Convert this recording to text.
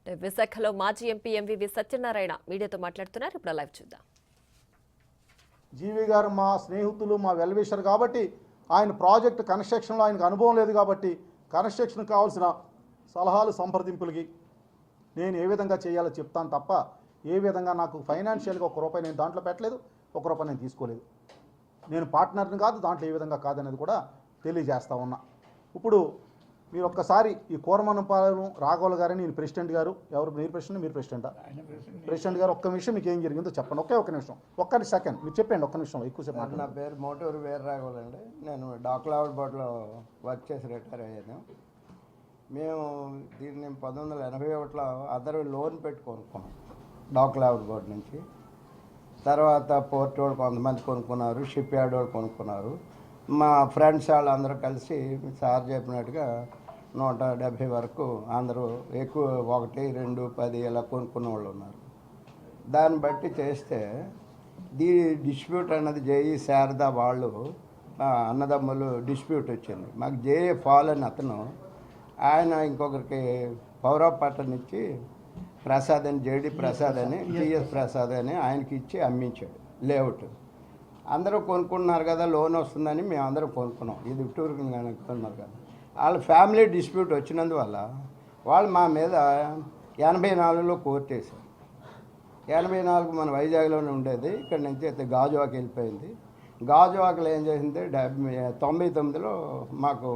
విశాఖలో మాజీ MP MVV Satyanarayana మీడియాతో మాట్లాడుతున్నారు. ఇప్పుడు లైవ్ చూద్దాం. జీవి గారు మా స్నేహితులు, మా వెల్విషర్ కాబట్టి ఆయన ప్రాజెక్ట్ కన్స్ట్రక్షన్లో ఆయనకు అనుభవం లేదు కాబట్టి కన్స్ట్రక్షన్ కావాల్సిన సలహాలు సంప్రదింపులకి నేను ఏ విధంగా చేయాలో చెప్తాను తప్ప ఏ విధంగా నాకు ఫైనాన్షియల్గా ₹1 నేను దాంట్లో పెట్టలేదు, ₹1 నేను తీసుకోలేదు. నేను పార్ట్నర్ని కాదు, దాంట్లో ఏ విధంగా కాదనేది కూడా తెలియజేస్తా ఉన్నా. ఇప్పుడు మీరు ఒక్కసారి ఈ కోరమన్నపాలెం రాఘవులు గారని నేను ప్రెసిడెంట్ గారు, ఎవరు మీరు ప్రెసిడెంట్, మీరు ప్రెసిడెంటా? ప్రెసిడెంట్ గారు ఒక్క నిమిషం మీకు ఏం జరిగిందో చెప్పండి. ఒక్క నిమిషం, ఒక్క సెకండ్ మీరు చెప్పండి. ఒక్క నిమిషం ఎక్కువసేపు. నా పేరు మోటూరు వీర రాఘవులు అండి. నేను డాక్లావుడ్ బోర్డులో వర్క్ చేసి రిటైర్ అయ్యాను. మేము దీన్ని 1981లో అందరూ లోన్ పెట్టి కొనుక్కున్నాం డాక్లావుడ్ బోర్డు నుంచి. తర్వాత పోర్ట్ వాళ్ళు కొంతమంది కొనుక్కున్నారు, షిప్ యార్డ్ వాళ్ళు కొనుక్కున్నారు. మా ఫ్రెండ్స్ వాళ్ళు అందరూ కలిసి సార్ చెప్పినట్టుగా 170 వరకు అందరూ ఎక్కువ 1, 2, 10 ఇలా కొనుక్కున్న వాళ్ళు ఉన్నారు. దాన్ని బట్టి చేస్తే డిస్ప్యూట్ అన్నది జేఈ శారదా వాళ్ళు అన్నదమ్ములు డిస్ప్యూట్ వచ్చింది. మాకు జేఏ ఫాల్ అని అతను ఆయన ఇంకొకరికి పవర్ ఆఫ్ పట్టణ ఇచ్చి ప్రసాద్ అని, జేడి ప్రసాద్ అని, టిఎస్ ప్రసాద్ అని ఆయనకి ఇచ్చి అమ్మించాడు లేఅవుట్. అందరూ కొనుక్కున్నారు కదా, లోన్ వస్తుందని మేము అందరం కొనుక్కున్నాం. ఇది టూర్కి కొనుక్కున్నారు కదా. వాళ్ళ ఫ్యామిలీ డిస్ప్యూట్ వచ్చినందువల్ల వాళ్ళు మా మీద 84లో కోర్టు వేశారు. 84 మన వైజాగ్లోనే ఉండేది. ఇక్కడ నుంచి అయితే గాజువాక వెళ్ళిపోయింది. గాజువాకలో ఏం చేసింది 99లో మాకు